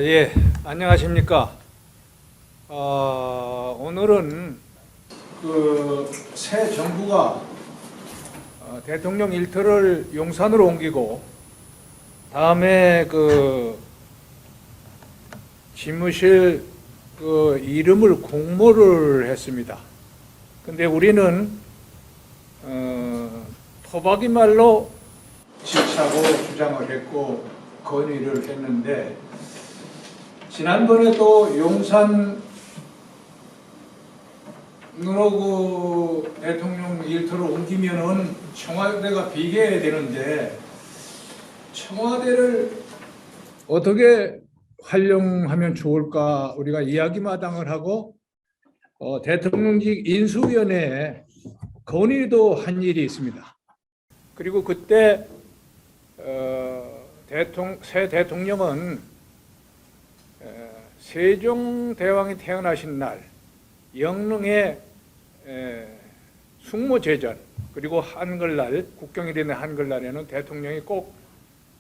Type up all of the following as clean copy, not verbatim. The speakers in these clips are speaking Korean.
예, 안녕하십니까. 오늘은 새 정부가 대통령 일터를 용산으로 옮기고 다음에 집무실 이름을 공모를 했습니다. 근데 우리는 토박이 말로 지차고 주장을 했고 건의를 했는데, 지난번에도 용산 문호구 대통령 일터로 옮기면은 청와대가 비게해야 되는데, 청와대를 어떻게 활용하면 좋을까 우리가 이야기마당을 하고 대통령직 인수위원회에 건의도 한 일이 있습니다. 그리고 그때 새 대통령은 세종대왕이 태어나신 날 영릉의 숙모제전 그리고 한글날, 국경일이 되는 한글날에는 대통령이 꼭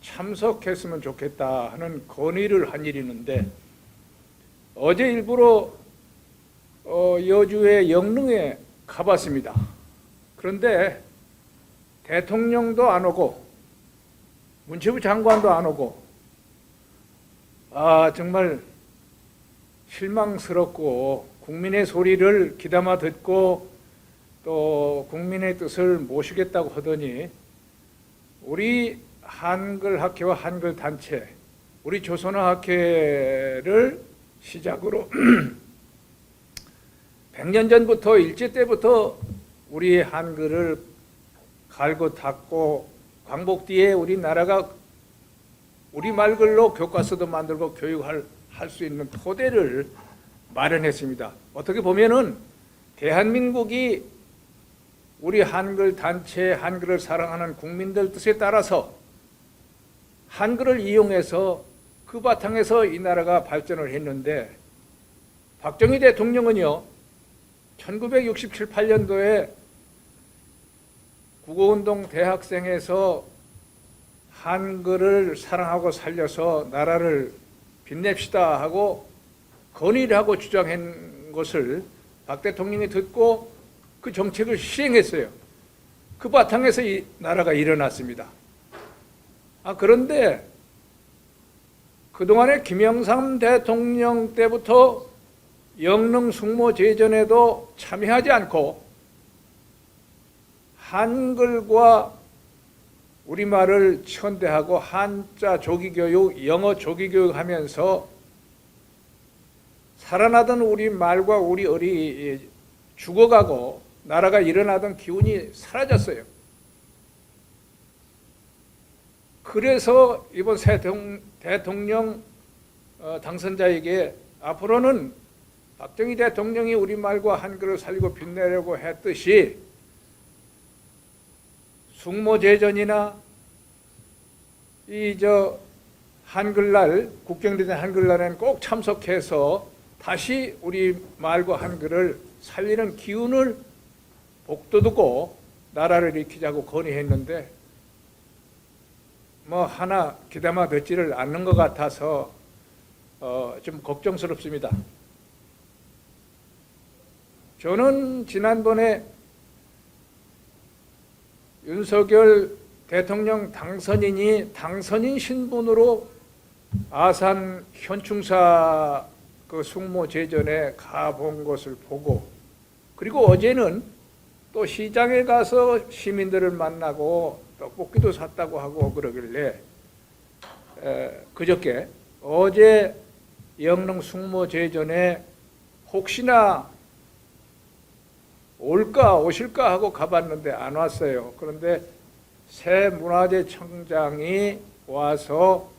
참석했으면 좋겠다 하는 건의를 한 일이 있는데, 어제 일부러 여주의 영릉에 가봤습니다. 그런데 대통령도 안 오고 문체부 장관도 안 오고 정말 실망스럽고, 국민의 소리를 귀담아 듣고 또 국민의 뜻을 모시겠다고 하더니 우리 한글학회와 한글단체, 우리 조선어학회를 시작으로 100년 전부터 일제 때부터 우리 한글을 갈고 닦고 광복뒤에 우리나라가 우리말 글로 교과서도 만들고 교육할 수 있는 토대를 마련했습니다. 어떻게 보면은 대한민국이 우리 한글 단체, 한글을 사랑하는 국민들 뜻에 따라서 한글을 이용해서 그 바탕에서 이 나라가 발전을 했는데, 박정희 대통령은요 1967, 8년도에 국어운동 대학생에서 한글을 사랑하고 살려서 나라를 빛냅시다 하고 건의를 하고 주장한 것을 박 대통령이 듣고 그 정책을 시행했어요. 그 바탕에서 이 나라가 일어났습니다. 그런데 그동안에 김영삼 대통령 때부터 영릉 숙모제전에도 참여하지 않고 한글과 우리말을 천대하고 한자 조기교육, 영어 조기교육 하면서 살아나던 우리 말과 우리 어리 죽어가고 나라가 일어나던 기운이 사라졌어요. 그래서 이번 새 대통령 당선자에게 앞으로는 박정희 대통령이 우리말과 한글을 살리고 빛내려고 했듯이 숙모제전이나 한글날, 국경대전 한글날에는 꼭 참석해서 다시 우리 말과 한글을 살리는 기운을 복돋우고 나라를 일으키자고 건의했는데 하나 귀담아 듣지를 않는 것 같아서 좀 걱정스럽습니다. 저는 지난번에 윤석열 대통령 당선인 신분으로 아산 현충사 숙모제전에 가본 것을 보고, 그리고 어제는 또 시장에 가서 시민들을 만나고 떡볶이도 샀다고 하고 그러길래 그저께 어제 영릉 숙모제전에 혹시나 오실까 하고 가봤는데 안 왔어요. 그런데 새 문화재청장이 와서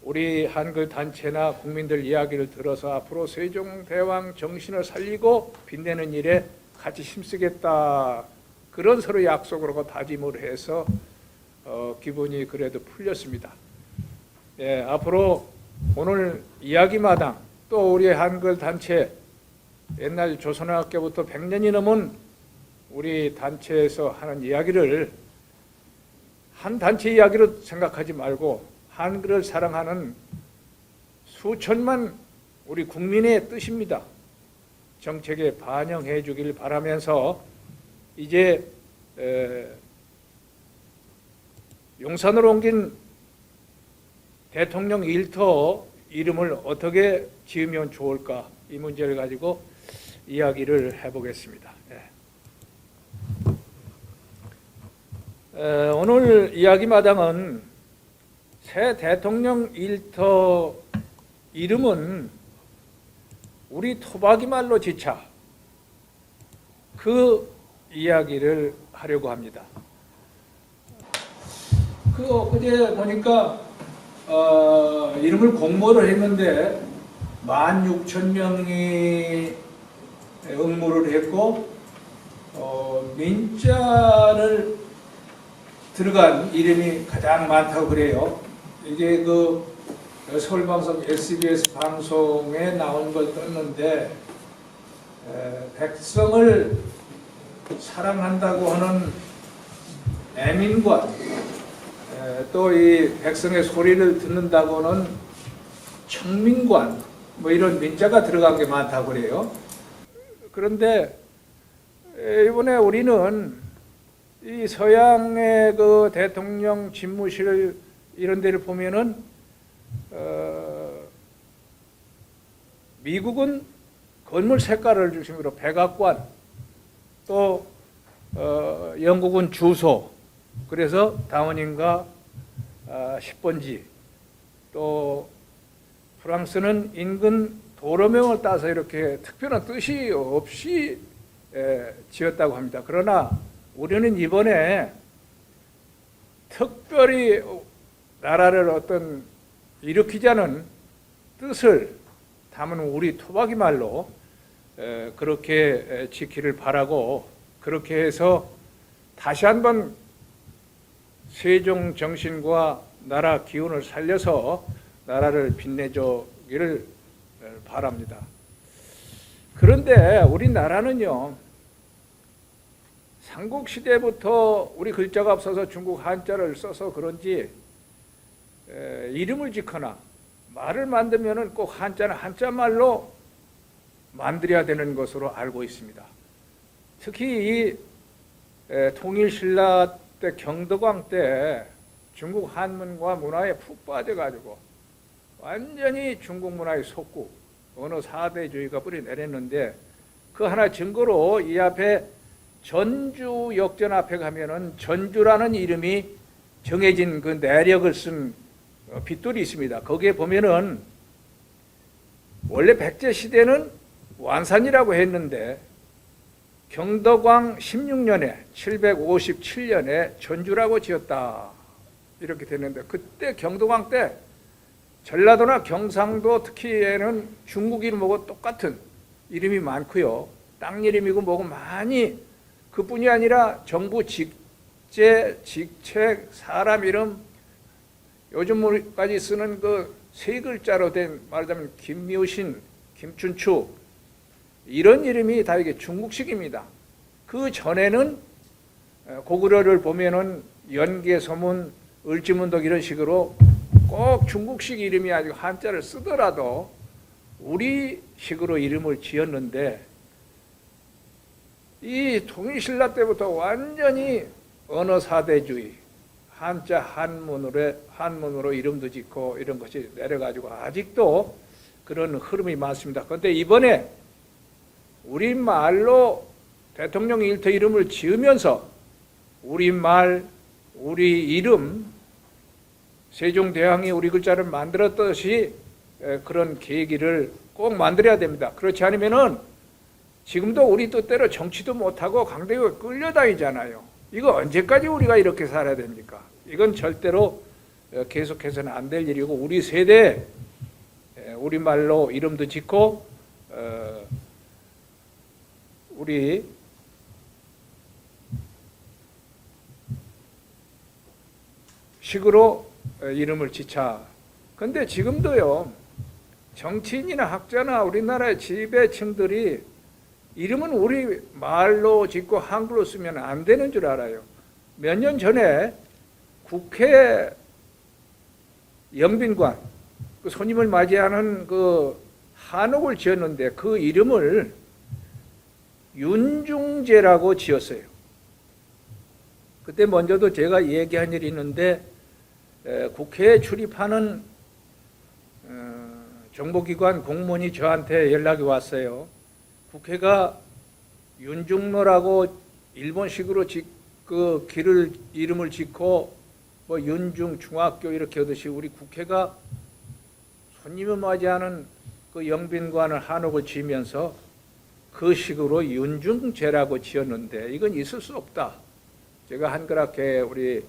우리 한글 단체나 국민들 이야기를 들어서 앞으로 세종대왕 정신을 살리고 빛내는 일에 같이 힘쓰겠다, 그런 서로 약속을 하고 다짐을 해서 기분이 그래도 풀렸습니다. 앞으로 오늘 이야기마당, 또 우리 한글 단체, 옛날 조선어학교부터 100년이 넘은 우리 단체에서 하는 이야기를 한 단체 이야기로 생각하지 말고 한글을 사랑하는 수천만 우리 국민의 뜻입니다. 정책에 반영해 주길 바라면서 이제 용산으로 옮긴 대통령 일터 이름을 어떻게 지으면 좋을까, 이 문제를 가지고 이야기를 해보겠습니다. 오늘 이야기 마당은 새 대통령 일터 이름은 우리 토박이 말로 지자, 그 이야기를 하려고 합니다. 어제 보니까 이름을 공모를 했는데 16,000명이 응모를 했고 민자를 들어간 이름이 가장 많다고 그래요. 이게 그 서울방송 SBS 방송에 나온 걸 떴는데 백성을 사랑한다고 하는 애민관, 또 이 백성의 소리를 듣는다고는 청민관, 뭐 이런 민자가 들어간 게 많다고 그래요. 그런데 이번에 우리는 이 서양의 그 대통령 집무실 이런 데를 보면은 미국은 건물 색깔을 중심으로 백악관, 또 영국은 주소, 그래서 다우닝가 10번지, 또 프랑스는 인근 도로명을 따서 이렇게 특별한 뜻이 없이 지었다고 합니다. 그러나 우리는 이번에 특별히 나라를 어떤 일으키자는 뜻을 담은 우리 토박이 말로 그렇게 지키를 바라고, 그렇게 해서 다시 한번 세종 정신과 나라 기운을 살려서 나라를 빛내주기를 바랍니다. 그런데 우리나라는요, 삼국시대부터 우리 글자가 없어서 중국 한자를 써서 그런지 이름을 짓거나 말을 만들면 꼭 한자는 한자말로 만들어야 되는 것으로 알고 있습니다. 특히 이 통일신라 때, 경덕왕 때 중국 한문과 문화에 푹 빠져가지고 완전히 중국 문화에 속고 어느 사대주의가 뿌리내렸는데, 그 하나 증거로 이 앞에 전주 역전 앞에 가면은 전주라는 이름이 정해진 그 내력을 쓴 빗돌이 있습니다. 거기에 보면은 원래 백제 시대는 완산이라고 했는데 경덕왕 16년에 757년에 전주라고 지었다, 이렇게 됐는데, 그때 경덕왕 때 전라도나 경상도 특히에는 중국 이름하고 똑같은 이름이 많고요. 땅 이름이고 뭐고 많이, 그뿐이 아니라 정부 직제, 직책, 사람 이름, 요즘까지 쓰는 그 세 글자로 된, 말하자면 김묘신, 김춘추, 이런 이름이 다 이게 중국식입니다. 그 전에는 고구려를 보면은 연개서문, 을지문덕 이런 식으로 꼭 중국식 이름이 아니고 한자를 쓰더라도 우리식으로 이름을 지었는데, 이 통일신라 때부터 완전히 언어사대주의, 한자 한문으로 이름도 짓고 이런 것이 내려가지고 아직도 그런 흐름이 많습니다. 그런데 이번에 우리말로 대통령 일터 이름을 지으면서 우리말, 우리 이름, 세종대왕이 우리 글자를 만들었듯이 그런 계기를 꼭 만들어야 됩니다. 그렇지 않으면은 지금도 우리 뜻대로 정치도 못하고 강대국에 끌려다니잖아요. 이거 언제까지 우리가 이렇게 살아야 됩니까? 이건 절대로 계속해서는 안 될 일이고, 우리 세대 우리말로 이름도 짓고 우리 식으로 이름을 지자. 근데 지금도요, 정치인이나 학자나 우리나라의 지배층들이 이름은 우리 말로 짓고 한글로 쓰면 안 되는 줄 알아요. 몇 년 전에 국회 영빈관, 그 손님을 맞이하는 그 한옥을 지었는데 그 이름을 윤중제라고 지었어요. 그때 먼저도 제가 얘기한 일이 있는데 국회에 출입하는 정보기관 공무원이 저한테 연락이 왔어요. 국회가 윤중로라고 일본식으로 그 길을 이름을 짓고 뭐 윤중 중학교 이렇게 하듯이 우리 국회가 손님을 맞이하는 그 영빈관을 한옥을 지으면서 그 식으로 윤중제라고 지었는데 이건 있을 수 없다. 제가 한글학회 우리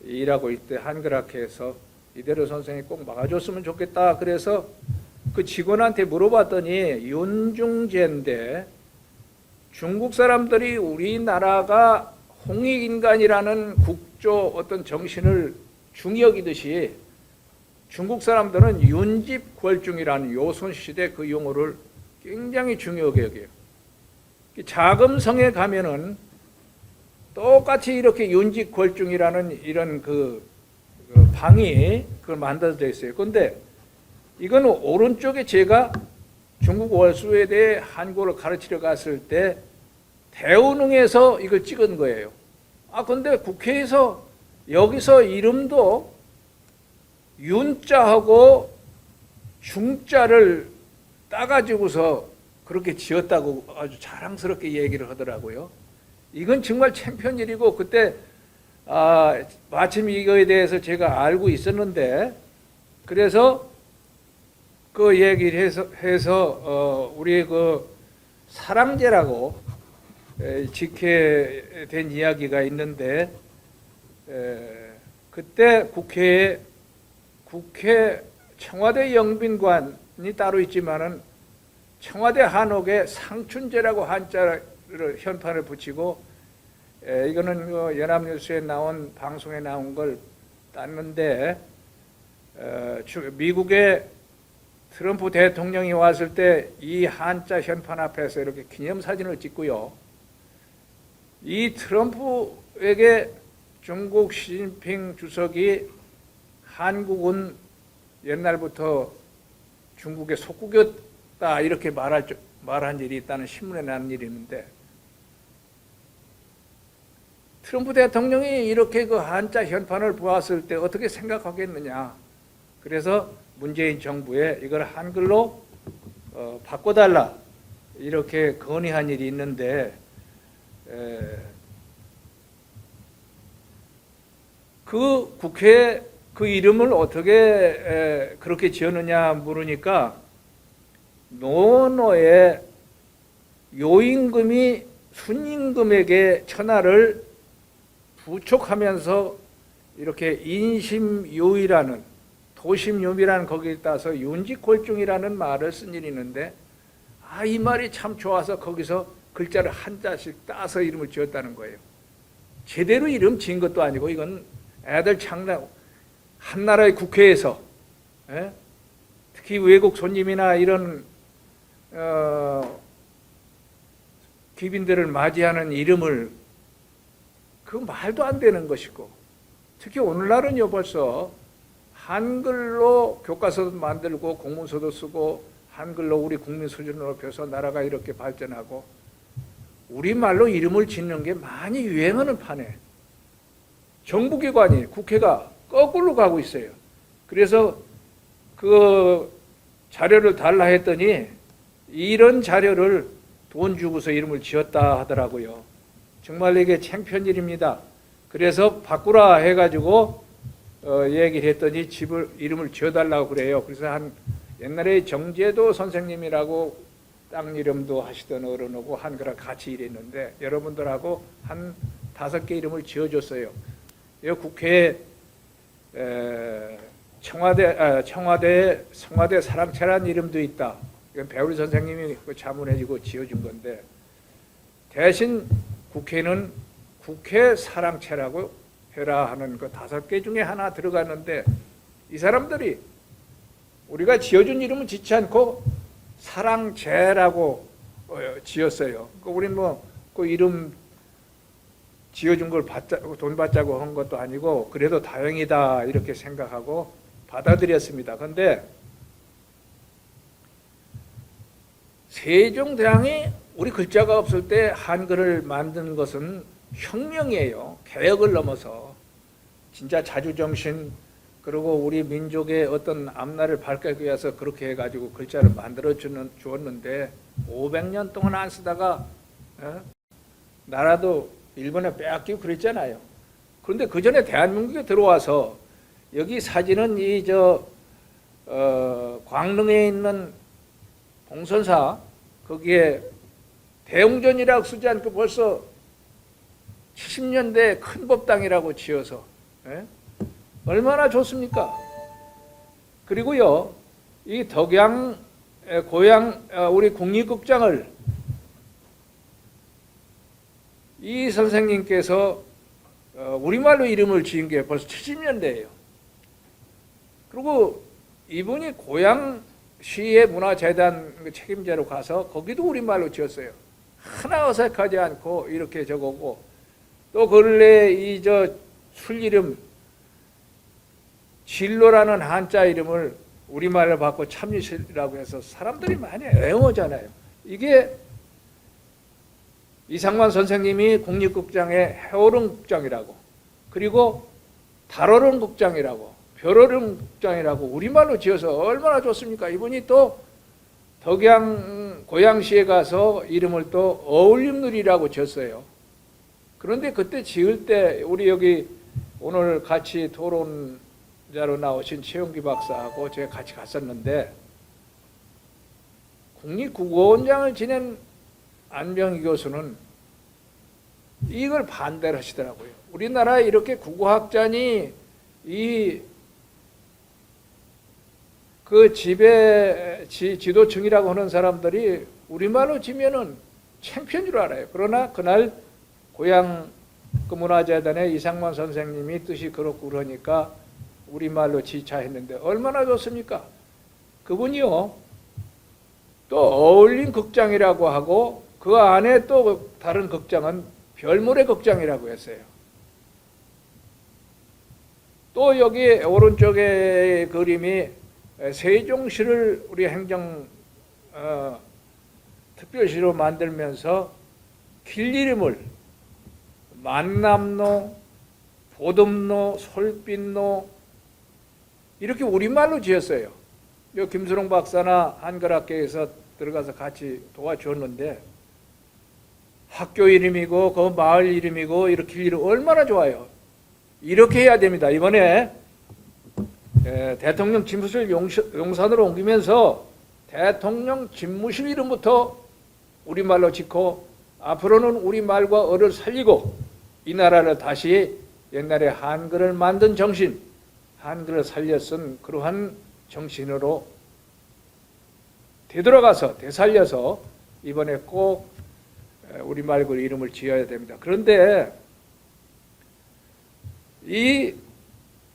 일하고 있을 때 한글학회에서 이대로 선생님이 꼭 막아줬으면 좋겠다. 그래서 그 직원한테 물어봤더니 윤중제인데 중국 사람들이 우리나라가 홍익인간이라는 국조 어떤 정신을 중히 여기듯이 중국 사람들은 윤집궐중이라는 요손시대 그 용어를 굉장히 중요하게 여겨요. 자금성에 가면은 똑같이 이렇게 윤집궐중이라는 이런 그 방이 그걸 만들어져 있어요. 그런데 이건 오른쪽에 제가 중국 월수에 대해 한국어를 가르치러 갔을 때 대운흥에서 이걸 찍은 거예요. 근데 국회에서 여기서 이름도 윤자하고 중자를 따가지고서 그렇게 지었다고 아주 자랑스럽게 얘기를 하더라고요. 이건 정말 창피한 일이고 그때 마침 이거에 대해서 제가 알고 있었는데 그래서 그 얘기를 해서 우리 그 사랑제라고 직회된 이야기가 있는데 그때 국회 청와대 영빈관이 따로 있지만은 청와대 한옥에 상춘제라고 한자를 현판을 붙이고 이거는 그 연합뉴스에 나온 방송에 나온 걸 땄는데 미국의 트럼프 대통령이 왔을 때 이 한자 현판 앞에서 이렇게 기념사진을 찍고요. 이 트럼프에게 중국 시진핑 주석이 한국은 옛날부터 중국의 속국이었다 이렇게 말한 일이 있다는 신문에 난 일이 있는데 트럼프 대통령이 이렇게 그 한자 현판을 보았을 때 어떻게 생각하겠느냐. 그래서 문재인 정부에 이걸 한글로 바꿔달라 이렇게 건의한 일이 있는데 그 국회에 그 이름을 어떻게 그렇게 지었느냐 물으니까 노노의 요임금이 순임금에게 천하를 부촉하면서 이렇게 인심요이라는 도심요미라는 거기에 따서 윤직골중이라는 말을 쓴 일이 있는데 이 말이 참 좋아서 거기서 글자를 한자씩 따서 이름을 지었다는 거예요. 제대로 이름 지은 것도 아니고 이건 애들 장난 한나라의 국회에서 특히 외국 손님이나 이런 귀빈들을 맞이하는 이름을 그 말도 안 되는 것이고 특히 오늘날은요 벌써 한글로 교과서도 만들고 공문서도 쓰고 한글로 우리 국민 수준을 높여서 나라가 이렇게 발전하고 우리말로 이름을 짓는 게 많이 유행하는 판에 정부기관이 국회가 거꾸로 가고 있어요. 그래서 그 자료를 달라 했더니 이런 자료를 돈 주고서 이름을 지었다 하더라고요. 정말 이게 창피한 일입니다. 그래서 바꾸라 해가지고 얘기를 했더니 이름을 지어달라고 그래요. 그래서 옛날에 정제도 선생님이라고 땅 이름도 하시던 어른하고 한글과 같이 일했는데 여러분들하고 한 5개 이름을 지어줬어요. 이 국회에 청와대 사랑채라는 이름도 있다. 이건 배우리 선생님이 자문해주고 지어준 건데 대신 국회는 국회 사랑채라고 해라 하는 그 5개 중에 하나 들어갔는데 이 사람들이 우리가 지어준 이름은 짓지 않고 사랑제라고 지었어요. 우리는 그 이름 지어준 걸 돈 받자고 한 것도 아니고 그래도 다행이다 이렇게 생각하고 받아들였습니다. 그런데 세종대왕이 우리 글자가 없을 때 한글을 만든 것은 혁명이에요. 계획을 넘어서 진짜 자주정신 그리고 우리 민족의 어떤 앞날을 밝히기 위해서 그렇게 해가지고 글자를 만들어 주었는데 500년 동안 안 쓰다가 나라도 일본에 빼앗기고 그랬잖아요. 그런데 그 전에 대한민국에 들어와서 여기 사진은 광릉에 있는 봉선사 거기에 대웅전이라고 쓰지 않고 벌써 70년대 큰 법당이라고 지어서 얼마나 좋습니까? 그리고요, 이 덕양 고향 우리 국립극장을 이 선생님께서 우리말로 이름을 지은 게 벌써 70년대예요. 그리고 이분이 고양시의 문화재단 책임자로 가서 거기도 우리말로 지었어요. 하나 어색하지 않고 이렇게 적었고 또 근래 술 이름 진로라는 한자 이름을 우리말로 바꿔 참유실이라고 해서 사람들이 많이 애용하잖아요. 이게 이상만 선생님이 국립극장의 해오름극장이라고 그리고 달오름극장이라고 별오름극장이라고 우리말로 지어서 얼마나 좋습니까? 이분이 또 덕양 고양시에 가서 이름을 또 어울림누리라고 지었어요. 그런데 그때 지을 때 우리 여기 오늘 같이 토론자로 나오신 최용기 박사하고 제가 같이 갔었는데 국립국어원장을 지낸 안병희 교수는 이걸 반대를 하시더라고요. 우리나라에 이렇게 국어학자니 그 지도층이라고 하는 사람들이 우리말로 지면은 창피한 줄 알아요. 그러나 그날 고향 그 문화재단의 이상만 선생님이 뜻이 그렇고 그러니까 우리말로 지차했는데 얼마나 좋습니까? 그분이요 또 어울림 극장이라고 하고 그 안에 또 다른 극장은 별모래 극장이라고 했어요. 또 여기 오른쪽에 그림이 세종시를 우리 행정 특별시로 만들면서 길 이름을 만남로, 보듬로, 솔빛로 이렇게 우리말로 지었어요. 요 김수롱 박사나 한글학계에서 들어가서 같이 도와줬는데 학교 이름이고 그 마을 이름이고 이렇게 길 이름 얼마나 좋아요. 이렇게 해야 됩니다. 이번에 대통령 집무실 용산으로 옮기면서 대통령 집무실 이름부터 우리말로 짓고 앞으로는 우리말과 어를 살리고 이 나라를 다시 옛날에 한글을 만든 정신, 한글을 살렸은 그러한 정신으로 되돌아가서 되살려서 이번에 꼭 우리말 그 이름을 지어야 됩니다. 그런데 이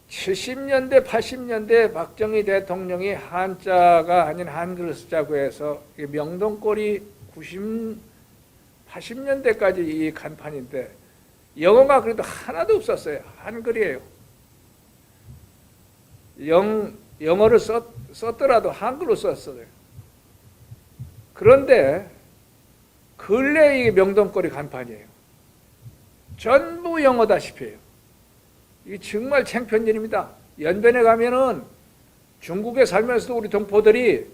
70년대, 80년대 박정희 대통령이 한자가 아닌 한글을 쓰자고 해서 명동골이 80년대까지 이 간판인데 영어가 그래도 하나도 없었어요. 한글이에요. 영어를 썼더라도 한글로 썼어요. 그런데 근래 이 명동골이 간판이에요. 전부 영어다시피 해요. 이게 정말 창피한 일입니다. 연변에 가면은 중국에 살면서도 우리 동포들이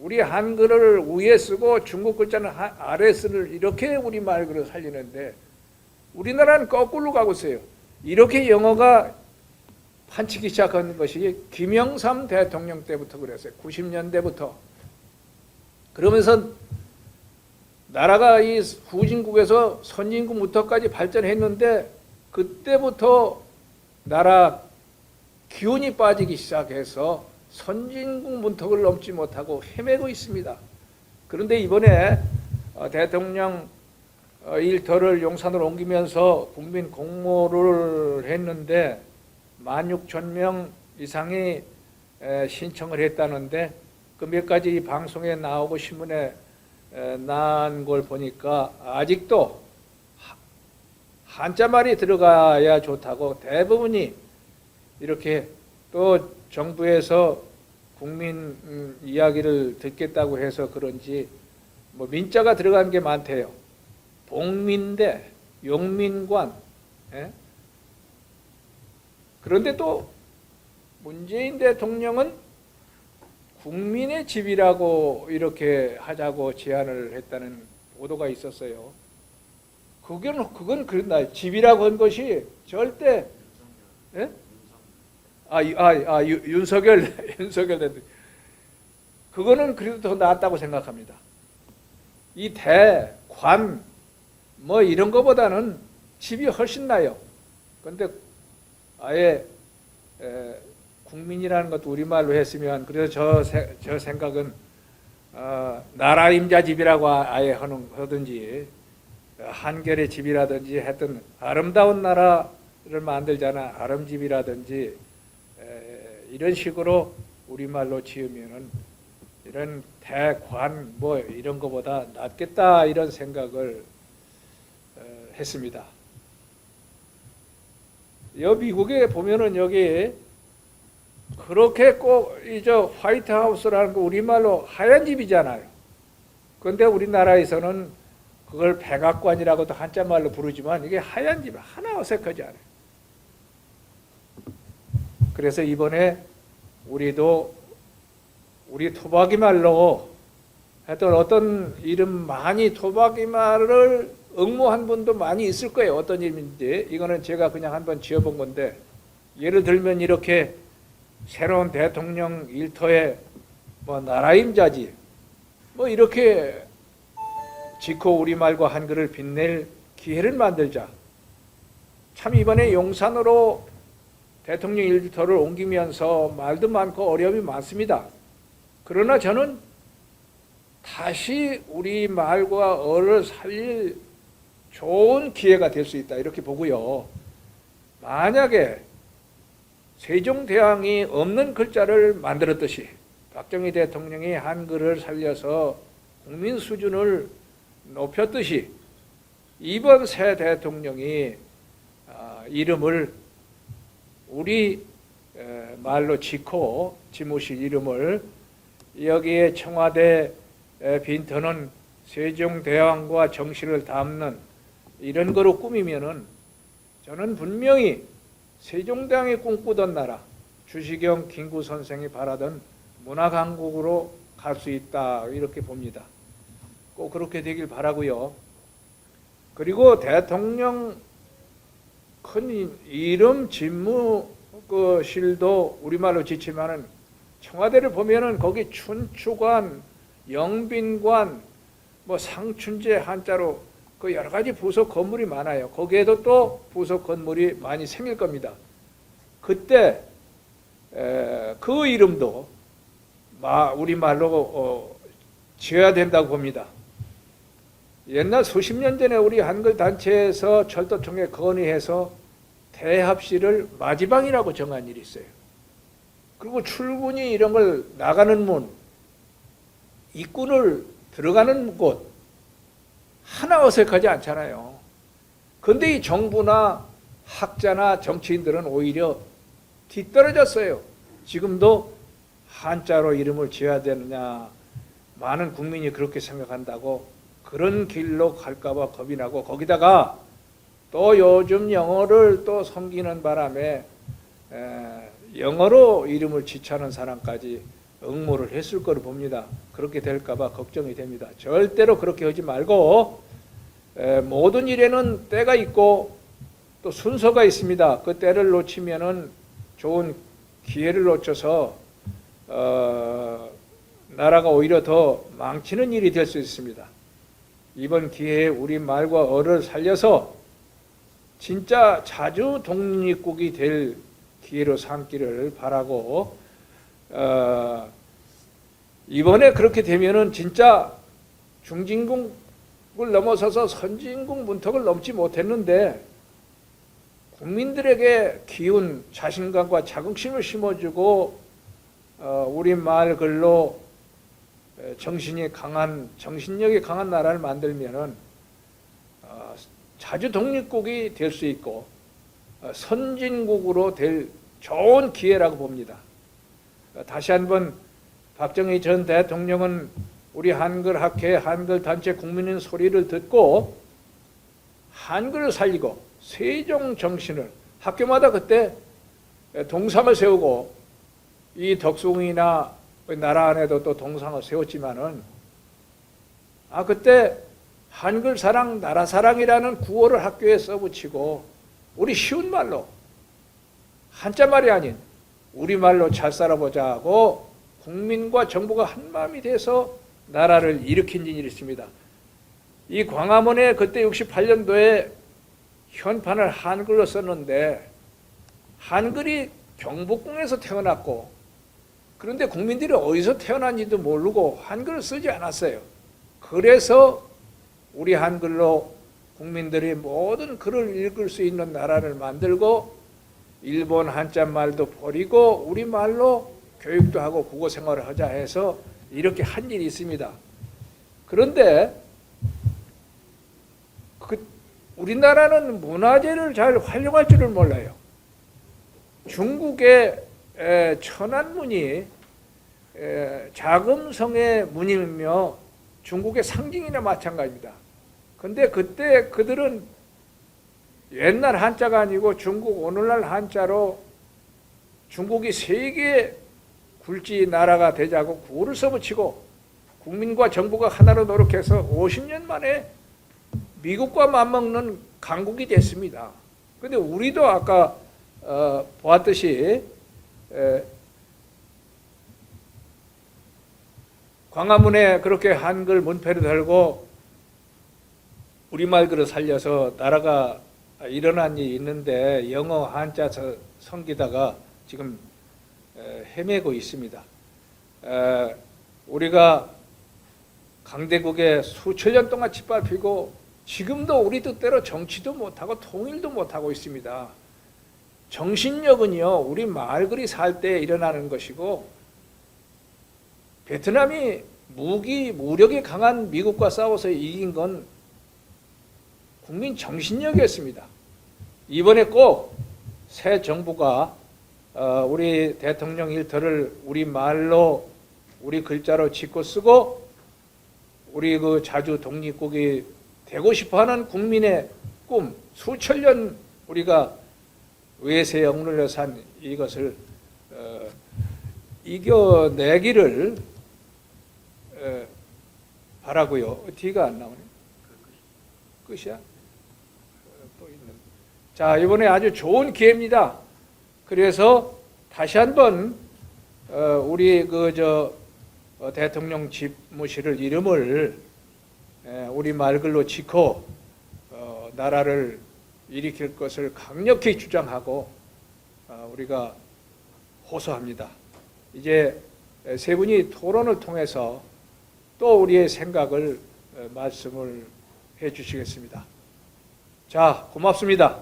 우리 한글을 위에 쓰고 중국 글자는 아래 쓰는 이렇게 우리말 글을 살리는데 우리나라는 거꾸로 가고 있어요. 이렇게 영어가 판치기 시작한 것이 김영삼 대통령 때부터 그랬어요. 90년대부터. 그러면서 나라가 이 후진국에서 선진국부터까지 발전했는데 그때부터 나라 기운이 빠지기 시작해서 선진국 문턱을 넘지 못하고 헤매고 있습니다. 그런데 이번에 대통령 일터를 용산으로 옮기면서 국민 공모를 했는데 16,000명 이상이 신청을 했다는데 그 몇 가지 방송에 나오고 신문에 난 걸 보니까 아직도 한자말이 들어가야 좋다고 대부분이 이렇게 또 정부에서 국민 이야기를 듣겠다고 해서 그런지 뭐 민자가 들어간 게 많대요. 복민대, 용민관. 예? 그런데 또 문재인 대통령은 국민의 집이라고 이렇게 하자고 제안을 했다는 보도가 있었어요. 그건 그런다. 집이라고 한 것이 절대, 예? 윤석열 대통령. 그거는 그래도 더 낫다고 생각합니다. 이 대, 관, 뭐 이런 거보다는 집이 훨씬 나요. 근데 아예 국민이라는 것도 우리말로 했으면, 그래서 저 생각은 나라 임자 집이라고 아예 하든지 한결의 집이라든지 하여튼 아름다운 나라를 만들잖아. 아름집이라든지 이런 식으로 우리말로 지으면은 이런 대관 뭐 이런 거보다 낫겠다 이런 생각을 했습니다. 미국에 보면은 여기 그렇게 꼭 이제 화이트하우스라는 거 우리말로 하얀 집이잖아요. 그런데 우리나라에서는 그걸 백악관이라고도 한자말로 부르지만 이게 하얀 집 하나 어색하지 않아요. 그래서 이번에 우리 토박이 말로 하여튼 어떤 이름 많이 토박이 말을 응모한 분도 많이 있을 거예요. 어떤 이름인지 이거는 제가 그냥 한번 지어본 건데, 예를 들면 이렇게 새로운 대통령 일터에 뭐 나라임자지 뭐 이렇게 지코 우리말과 한글을 빛낼 기회를 만들자. 참 이번에 용산으로 대통령 일터를 옮기면서 말도 많고 어려움이 많습니다. 그러나 저는 다시 우리 말과 어를 살릴 좋은 기회가 될 수 있다 이렇게 보고요. 만약에 세종대왕이 없는 글자를 만들었듯이 박정희 대통령이 한글을 살려서 국민 수준을 높였듯이 이번 새 대통령이 이름을 우리 말로 지코 지무실 이름을 여기에 청와대 빈터는 세종대왕과 정신을 담는 이런 거로 꾸미면은 저는 분명히 세종대왕이 꿈꾸던 나라, 주시경 김구 선생이 바라던 문화강국으로 갈 수 있다 이렇게 봅니다. 꼭 그렇게 되길 바라고요. 그리고 대통령 큰 이름 집무실도 우리말로 짓지만은 청와대를 보면은 거기 춘추관, 영빈관, 뭐 상춘제 한자로 그 여러 가지 부속 건물이 많아요. 거기에도 또 부속 건물이 많이 생길 겁니다. 그때 그 이름도 우리말로 지어야 된다고 봅니다. 옛날 수십 년 전에 우리 한글 단체에서 철도청에 건의해서 대합실을 마지방이라고 정한 일이 있어요. 그리고 출근이 이런 걸 나가는 문, 입구를 들어가는 곳 하나 어색하지 않잖아요. 그런데 이 정부나 학자나 정치인들은 오히려 뒤떨어졌어요. 지금도 한자로 이름을 지어야 되느냐, 많은 국민이 그렇게 생각한다고 그런 길로 갈까봐 겁이 나고, 거기다가 또 요즘 영어를 또 섬기는 바람에 영어로 이름을 지차는 사람까지 응모를 했을 거로 봅니다. 그렇게 될까봐 걱정이 됩니다. 절대로 그렇게 하지 말고 모든 일에는 때가 있고 또 순서가 있습니다. 그 때를 놓치면은 좋은 기회를 놓쳐서 나라가 오히려 더 망치는 일이 될 수 있습니다. 이번 기회에 우리 말과 어를 살려서 진짜 자주 독립국이 될 기회로 삼기를 바라고, 이번에 그렇게 되면은 진짜 중진국을 넘어서서 선진국 문턱을 넘지 못했는데 국민들에게 기운, 자신감과 자긍심을 심어주고 우리 말 글로 정신력이 강한 나라를 만들면은 자주 독립국이 될 수 있고 선진국으로 될 좋은 기회라고 봅니다. 다시 한번 박정희 전 대통령은 우리 한글학회, 한글단체 국민의 소리를 듣고 한글을 살리고 세종 정신을 학교마다 그때 동상을 세우고 이 덕숭이나 나라 안에도 또 동상을 세웠지만은 그때 한글 사랑, 나라 사랑이라는 구호를 학교에 써붙이고 우리 쉬운 말로 한자 말이 아닌 우리말로 잘 살아보자 하고 국민과 정부가 한마음이 돼서 나라를 일으킨 일이 있습니다. 이 광화문에 그때 68년도에 현판을 한글로 썼는데 한글이 경복궁에서 태어났고 그런데 국민들이 어디서 태어난지도 모르고 한글을 쓰지 않았어요. 그래서 우리 한글로 국민들이 모든 글을 읽을 수 있는 나라를 만들고 일본 한자말도 버리고 우리말로 교육도 하고 국어생활을 하자 해서 이렇게 한 일이 있습니다. 그런데 우리나라는 문화재를 잘 활용할 줄을 몰라요. 중국의 천안문이 자금성의 문이며 중국의 상징이나 마찬가지입니다. 근데 그때 그들은 옛날 한자가 아니고 중국 오늘날 한자로 중국이 세계 굴지 나라가 되자고 구호를 써붙이고 국민과 정부가 하나로 노력해서 50년 만에 미국과 맞먹는 강국이 됐습니다. 그런데 우리도 아까 보았듯이 광화문에 그렇게 한글 문패를 달고 우리말 글을 살려서 나라가 일어난 일이 있는데 영어 한자 섬기다가 지금 헤매고 있습니다. 우리가 강대국에 수천 년 동안 짓밟히고 지금도 우리 뜻대로 정치도 못하고 통일도 못하고 있습니다. 정신력은요, 우리 말글이 살 때 일어나는 것이고 베트남이 무력이 강한 미국과 싸워서 이긴 건 국민 정신력이었습니다. 이번에 꼭 새 정부가 우리 대통령 일터를 우리 말로 우리 글자로 짓고 쓰고 우리 그 자주 독립국이 되고 싶어하는 국민의 꿈 수천 년 우리가 외세에 억눌려 산 이것을 이겨내기를 바라고요. 뒤가 안 나오네. 끝이야? 또 있는. 자, 이번에 아주 좋은 기회입니다. 그래서 다시 한번 우리 대통령 집무실 이름을 우리 말글로 짓고 나라를 일으킬 것을 강력히 주장하고 우리가 호소합니다. 이제 세 분이 토론을 통해서 또 우리의 생각을 말씀을 해 주시겠습니다. 자, 고맙습니다.